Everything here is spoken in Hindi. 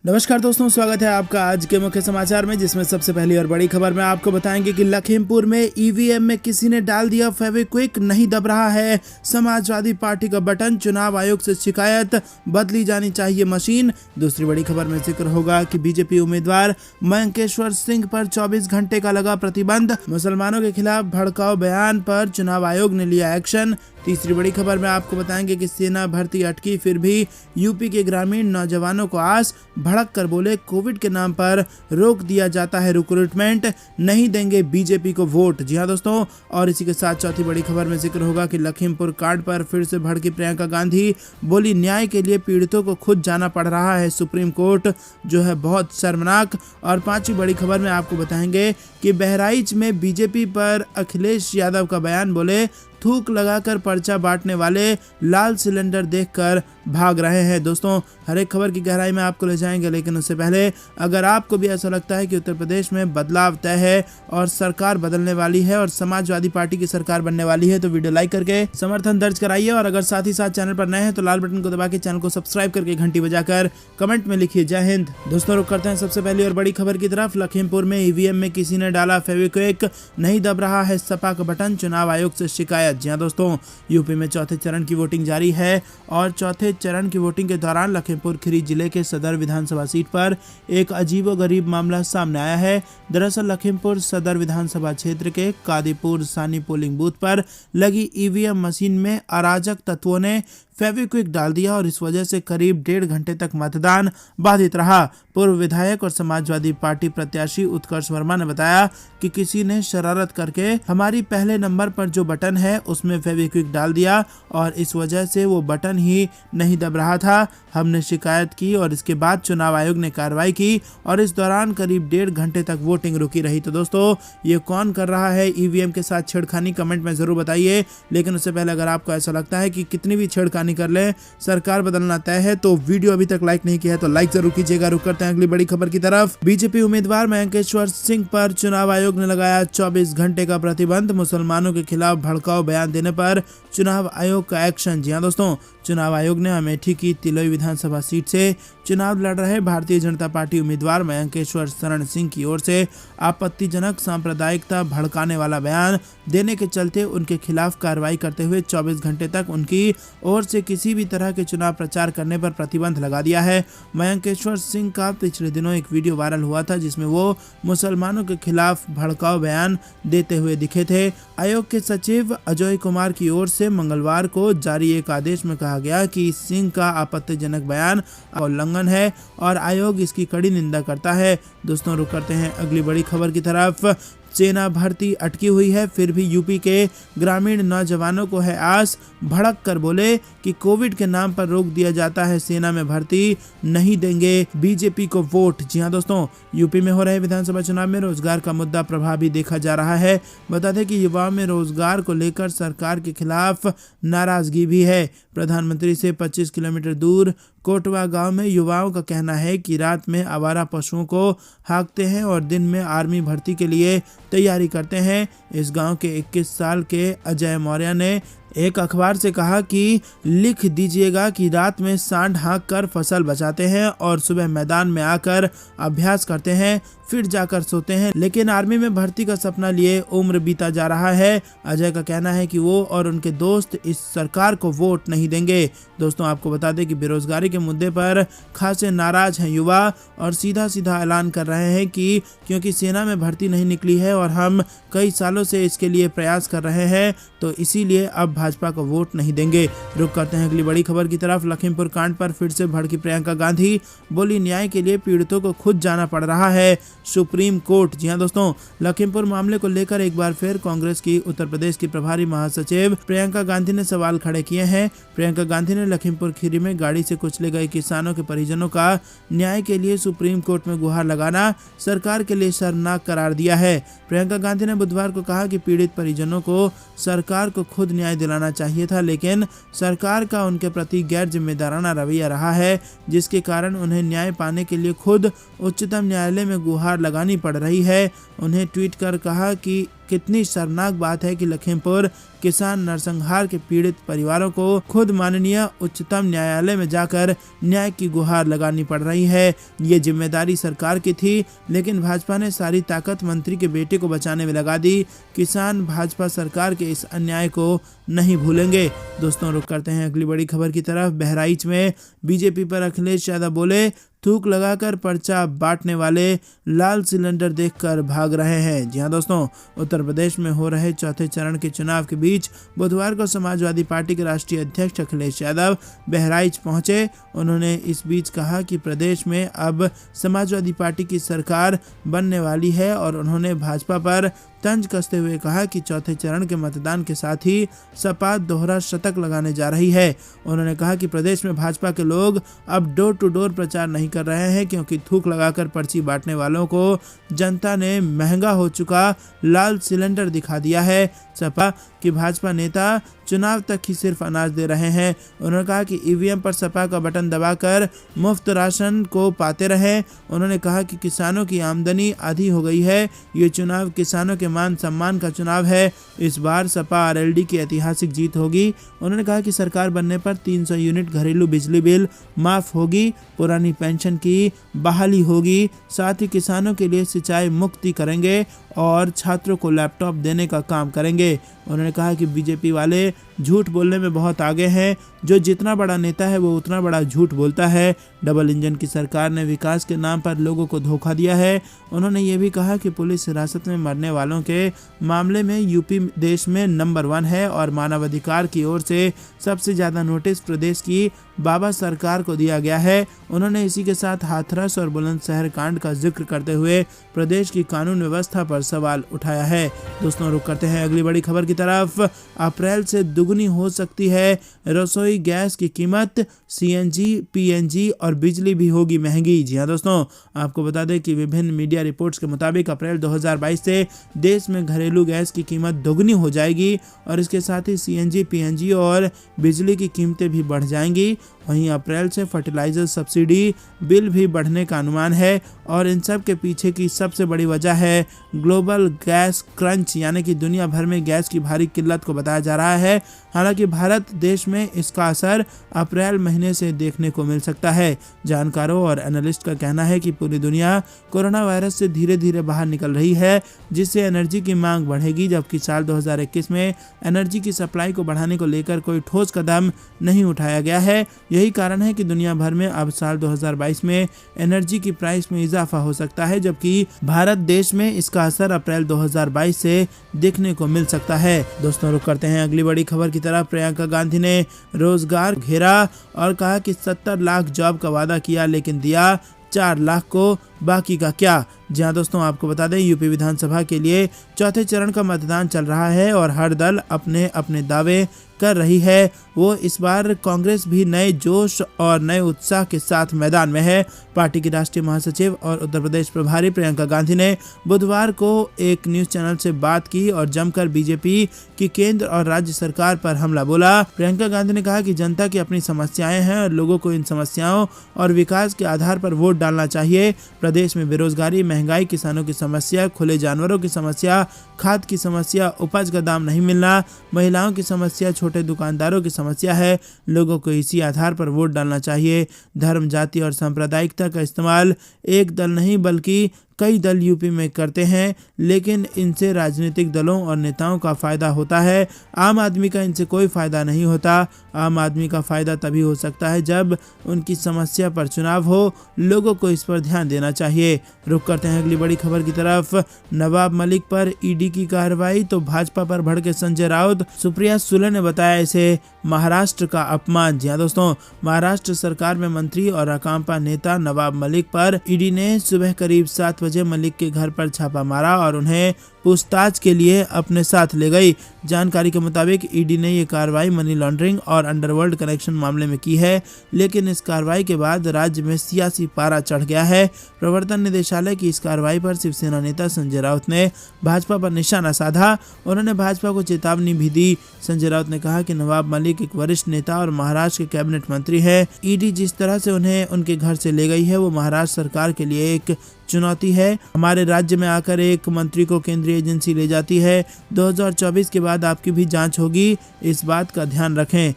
नमस्कार दोस्तों, स्वागत है आपका आज के मुख्य समाचार में, जिसमें सबसे पहली और बड़ी खबर में आपको बताएंगे कि लखीमपुर में ईवीएम में किसी ने डाल दिया फेविक्विक, नहीं दब रहा है समाजवादी पार्टी का बटन, चुनाव आयोग से शिकायत, बदली जानी चाहिए मशीन। दूसरी बड़ी खबर में जिक्र होगा कि बीजेपी उम्मीदवार मयंकेश्वर सिंह पर 24 घंटे का लगा प्रतिबंध, मुसलमानों के खिलाफ भड़काऊ बयान पर चुनाव आयोग ने लिया एक्शन। तीसरी बड़ी खबर में आपको बताएंगे कि सेना भर्ती अटकी, फिर भी यूपी के ग्रामीण नौजवानों को आस, भड़क कर बोले कोविड के नाम पर रोक दिया जाता है रिक्रूटमेंट, नहीं देंगे बीजेपी को वोट। जी हां दोस्तों, और इसी के साथ चौथी बड़ी खबर में जिक्र होगा कि लखीमपुर कांड पर फिर से भड़की प्रियंका गांधी, बोली न्याय के लिए पीड़ितों को खुद जाना पड़ रहा है सुप्रीम कोर्ट, जो है बहुत शर्मनाक। और पांचवी बड़ी खबर में आपको बताएंगे कि बहराइच में बीजेपी पर अखिलेश यादव का बयान, बोले थूक लगाकर पर्चा बांटने वाले लाल सिलेंडर देखकर भाग रहे हैं। दोस्तों, हर एक खबर की गहराई में आपको ले जाएंगे, लेकिन उससे पहले अगर आपको भी ऐसा लगता है कि उत्तर प्रदेश में बदलाव तय है और सरकार बदलने वाली है और समाजवादी पार्टी की सरकार बनने वाली है, तो वीडियो लाइक करके समर्थन दर्ज कराइए। और अगर साथ ही साथ चैनल पर नए हैं तो लाल बटन को दबा के चैनल को सब्सक्राइब करके घंटी बजाकर कमेंट में लिखिए जय हिंद। दोस्तों, रुक करते हैं सबसे पहली और बड़ी खबर की तरफ। लखीमपुर में ईवीएम में किसी ने डाला फेविक्विक, नहीं दब रहा है सपा का बटन, चुनाव आयोग से शिकायत। जी हां दोस्तों, यूपी में चौथे चरण की वोटिंग जारी है और चौथे चरण की वोटिंग के दौरान लखीमपुर खीरी जिले के सदर विधानसभा सीट पर एक अजीबोगरीब मामला सामने आया है। दरअसल लखीमपुर सदर विधानसभा क्षेत्र के कादीपुर सानी पोलिंग बूथ पर लगी ईवीएम मशीन में अराजक तत्वों ने फेविक्विक डाल दिया और इस वजह से करीब 1.5 घंटे तक मतदान बाधित रहा। पूर्व विधायक और समाजवादी पार्टी प्रत्याशी उत्कर्ष वर्मा ने बताया कि किसी ने शरारत करके हमारी पहले नंबर पर जो बटन है उसमें फेविक्विक डाल दिया और इस वजह से वो बटन ही नहीं दब रहा था। हमने शिकायत की और इसके बाद चुनाव आयोग ने कार्रवाई की और इस दौरान करीब 1.5 घंटे तक वोटिंग रुकी रही। तो दोस्तों, ये कौन कर रहा है ईवीएम के साथ छेड़खानी, कमेंट में जरूर बताइए। लेकिन उससे पहले अगर आपको ऐसा लगता है कि कितनी भी छेड़खानी कर ले सरकार बदलना तय है, तो वीडियो अभी तक लाइक नहीं किया है तो लाइक जरूर कीजिएगा। रुक करते हैं अगली बड़ी खबर की तरफ। बीजेपी उम्मीदवार मयंकेश्वर सिंह पर चुनाव आयोग ने लगाया 24 घंटे का प्रतिबंध, मुसलमानों के खिलाफ भड़काऊ बयान देने पर चुनाव आयोग का एक्शन। जी हां दोस्तों, चुनाव आयोग ने अमेठी की तिलोई विधानसभा सीट से चुनाव लड़ रहे भारतीय जनता पार्टी उम्मीदवार मयंकेश्वर शरण सिंह की ओर से आपत्तिजनक सांप्रदायिकता भड़काने वाला बयान देने के चलते उनके खिलाफ कार्रवाई करते हुए 24 घंटे तक उनकी ओर से किसी भी तरह के चुनाव प्रचार करने पर प्रतिबंध लगा दिया है। मयंकेश्वर सिंह का पिछले दिनों एक वीडियो वायरल हुआ था जिसमें वो मुसलमानों के खिलाफ भड़काऊ बयान देते हुए दिखे थे। आयोग के सचिव अजय कुमार की ओर से मंगलवार को जारी एक आदेश में कहा गया कि सिंह का आपत्तिजनक बयान उल्लंघन है और आयोग इसकी कड़ी निंदा करता है। दोस्तों, रुक करते हैं अगली बड़ी खबर की तरफ। सेना भर्ती अटकी हुई है, फिर भी यूपी के ग्रामीण नौजवानों को है आस, भड़क कर बोले कि कोविड के नाम पर रोक दिया जाता है सेना में भर्ती, नहीं देंगे बीजेपी को वोट। जी हां दोस्तों, यूपी में हो रहे विधानसभा चुनाव में रोजगार का मुद्दा प्रभावी देखा जा रहा है। बता दें कि युवाओं में रोजगार को लेकर सरकार के खिलाफ नाराजगी भी है। प्रधानमंत्री से 25 किलोमीटर दूर कोटवा गांव में युवाओं का कहना है कि रात में आवारा पशुओं को हाँकते हैं और दिन में आर्मी भर्ती के लिए तैयारी करते हैं। इस गांव के 21 साल के अजय मौर्य ने एक अखबार से कहा कि लिख दीजिएगा कि रात में सांड हाँक कर फसल बचाते हैं और सुबह मैदान में आकर अभ्यास करते हैं, फिर जाकर सोते हैं, लेकिन आर्मी में भर्ती का सपना लिए उम्र बीता जा रहा है। अजय का कहना है कि वो और उनके दोस्त इस सरकार को वोट नहीं देंगे। दोस्तों, आपको बता दें कि बेरोजगारी के मुद्दे पर खासे नाराज हैं युवा और सीधा सीधा ऐलान कर रहे हैं कि क्योंकि सेना में भर्ती नहीं निकली है और हम कई सालों से इसके लिए प्रयास कर रहे हैं, तो इसीलिए अब भाजपा को वोट नहीं देंगे। रुक करते हैं अगली बड़ी खबर की तरफ। लखीमपुर कांड पर फिर से भड़की प्रियंका गांधी, बोली न्याय के लिए पीड़ितों को खुद जाना पड़ रहा है सुप्रीम कोर्ट। जी हां दोस्तों, लखीमपुर मामले को लेकर एक बार फिर कांग्रेस की उत्तर प्रदेश की प्रभारी महासचिव प्रियंका गांधी ने सवाल खड़े किए हैं। प्रियंका गांधी ने लखीमपुर खीरी में गाड़ी से कुचले गए किसानों के परिजनों का न्याय के लिए सुप्रीम कोर्ट में गुहार लगाना सरकार के लिए शर्मनाक करार दिया है। प्रियंका गांधी ने बुधवार को कहा कि पीड़ित परिजनों को सरकार को खुद न्याय दिलाना चाहिए था, लेकिन सरकार का उनके प्रति गैर जिम्मेदाराना रवैया रहा है, जिसके कारण उन्हें न्याय पाने के लिए खुद उच्चतम न्यायालय में गुहार लगानी पड़ रही है। उन्हें ट्वीट कर कहा कि कितनी शर्मनाक बात है कि लखीमपुर किसान नरसंहार के पीड़ित परिवारों को खुद माननीय उच्चतम न्यायालय में जाकर न्याय की गुहार लगानी पड़ रही है। ये जिम्मेदारी सरकार की थी, लेकिन भाजपा ने सारी ताकत मंत्री के बेटे को बचाने में लगा दी। किसान भाजपा सरकार के इस अन्याय को नहीं भूलेंगे। दोस्तों, रुक करते हैं अगली बड़ी खबर की तरफ। बहराइच में बीजेपी पर अखिलेश यादव बोले, थूक लगाकर पर्चा बांटने वाले लाल सिलेंडर देखकर भाग रहे हैं। जी हां दोस्तों, उत्तर प्रदेश में हो रहे चौथे चरण के चुनाव के बीच बुधवार को समाजवादी पार्टी के राष्ट्रीय अध्यक्ष अखिलेश यादव बहराइच पहुंचे। उन्होंने इस बीच कहा कि प्रदेश में अब समाजवादी पार्टी की सरकार बनने वाली है और उन्होंने भाजपा पर तंज कसते हुए कहा कि चौथे चरण के मतदान के साथ ही सपा दोहरा शतक लगाने जा रही है। उन्होंने कहा कि प्रदेश में भाजपा के लोग अब डोर टू डोर प्रचार नहीं कर रहे हैं, क्योंकि थूक लगाकर पर्ची बांटने वालों को जनता ने महंगा हो चुका लाल सिलेंडर दिखा दिया है। सपा कि भाजपा नेता चुनाव तक ही सिर्फ अनाज दे रहे हैं। उन्होंने कहा कि ईवीएम पर सपा का बटन दबाकर मुफ्त राशन को पाते रहे। उन्होंने कहा कि किसानों की आमदनी आधी हो गई है। ये चुनाव किसानों के मान सम्मान का चुनाव है। इस बार सपा आरएलडी की ऐतिहासिक जीत होगी। उन्होंने कहा कि सरकार बनने पर 300 यूनिट घरेलू बिजली बिल माफ होगी, पुरानी पेंशन की बहाली होगी, साथ ही किसानों के लिए सिंचाई मुक्ति करेंगे और छात्रों को लैपटॉप देने का काम करेंगे। उन्होंने कहा कि बीजेपी वाले झूठ बोलने में बहुत आगे हैं। जो जितना बड़ा नेता है वो उतना बड़ा झूठ बोलता है। डबल इंजन की सरकार ने विकास के नाम पर लोगों को धोखा दिया है। उन्होंने ये भी कहा कि पुलिस हिरासत में मरने वालों के मामले में यूपी देश में नंबर 1 है और मानवाधिकार की ओर से सबसे ज़्यादा नोटिस प्रदेश की बाबा सरकार को दिया गया है। उन्होंने इसी के साथ हाथरस और बुलंदशहर कांड का जिक्र करते हुए प्रदेश की कानून व्यवस्था पर सवाल उठाया है। दोस्तों, रुक करते हैं अगली बड़ी खबर की तरफ। अप्रैल से दुगनी हो सकती है रसोई गैस की कीमत, सीएनजी, पीएनजी और बिजली भी होगी महंगी। जी हाँ दोस्तों, आपको बता दें कि विभिन्न मीडिया रिपोर्ट्स के मुताबिक अप्रैल 2022 से देश में घरेलू गैस की कीमत दोगुनी हो जाएगी और इसके साथ ही सीएनजी, पीएनजी और बिजली की कीमतें भी बढ़ जाएंगी। वहीं अप्रैल से फर्टिलाइजर सब्सिडी बिल भी बढ़ने का अनुमान है और इन सब के पीछे की सबसे बड़ी वजह है ग्लोबल गैस क्रंच, यानी कि दुनिया भर में गैस की भारी किल्लत को बताया जा रहा है। हालांकि भारत देश में इसका असर अप्रैल महीने से देखने को मिल सकता है। जानकारों और एनालिस्ट का कहना है कि पूरी दुनिया कोरोना वायरस से धीरे धीरे बाहर निकल रही है, जिससे एनर्जी की मांग बढ़ेगी, जबकि साल 2021 में एनर्जी की सप्लाई को बढ़ाने को लेकर कोई ठोस कदम नहीं उठाया गया है। यही कारण है कि दुनिया भर में अब साल 2022 में एनर्जी की प्राइस में इजाफा हो सकता है, जबकि भारत देश में इसका असर अप्रैल 2022 से देखने को मिल सकता है। दोस्तों, रुक करते हैं अगली बड़ी खबर की तरफ। प्रियंका गांधी ने रोजगार घेरा और कहा कि 70 लाख जॉब का वादा किया, लेकिन दिया 4 लाख को, बाकी का क्या। जहां दोस्तों, आपको बता दें यूपी विधानसभा के लिए चौथे चरण का मतदान चल रहा है और हर दल अपने अपने दावे कर रही है। वो इस बार कांग्रेस भी नए जोश और नए उत्साह के साथ मैदान में है। पार्टी की राष्ट्रीय महासचिव और उत्तर प्रदेश प्रभारी प्रियंका गांधी ने बुधवार को एक न्यूज चैनल से बात की और जमकर बीजेपी की केंद्र और राज्य सरकार पर हमला बोला। प्रियंका गांधी ने कहा कि जनता की अपनी समस्याएं हैं और लोगों को इन समस्याओं और विकास के आधार पर वोट डालना चाहिए। प्रदेश में बेरोजगारी, महंगाई, किसानों की समस्या, खुले जानवरों की समस्या, खाद की समस्या, उपज का दाम नहीं मिलना, महिलाओं की समस्या, छोटे दुकानदारों की समस्या है। लोगों को इसी आधार पर वोट डालना चाहिए। धर्म, जाति और सांप्रदायिकता का इस्तेमाल एक दल नहीं बल्कि कई दल यूपी में करते हैं, लेकिन इनसे राजनीतिक दलों और नेताओं का फायदा होता है। आम आदमी का इनसे कोई फायदा नहीं होता। आम आदमी का फायदा तभी हो सकता है जब उनकी समस्या पर चुनाव हो। लोगों को इस पर ध्यान देना चाहिए। रुक करते हैं अगली बड़ी खबर की तरफ। नवाब मलिक पर ईडी की कार्रवाई तो भाजपा पर भड़के संजय राउत। सुप्रिया सुले ने बताया इसे महाराष्ट्र का अपमान। जी हाँ दोस्तों, महाराष्ट्र सरकार में मंत्री और अकांपा नेता नवाब मलिक पर ईडी ने सुबह करीब 7 बजे मलिक के घर पर छापा मारा और उन्हें पूछताछ के लिए अपने साथ ले गई। जानकारी के मुताबिक ईडी ने ये कार्रवाई मनी लॉन्ड्रिंग और अंडरवर्ल्ड कनेक्शन मामले में की है, लेकिन इस कार्रवाई के बाद राज्य में सियासी पारा चढ़ गया है। प्रवर्तन निदेशालय की इस कार्रवाई पर शिवसेना नेता संजय राउत ने भाजपा पर निशाना साधा। उन्होंने भाजपा को चेतावनी भी दी। संजय राउत ने कहा कि नवाब मलिक एक वरिष्ठ नेता और महाराष्ट्र के कैबिनेट मंत्री है। ईडी जिस तरह से उन्हें उनके घर से ले गई है वो महाराष्ट्र सरकार के लिए एक चुनौती है। हमारे राज्य में आकर एक मंत्री को केंद्रीय केंद्रीय एजेंसी ले जाती है। 2024 के बाद आपकी भी जांच होगी, इस बात का ध्यान रखें।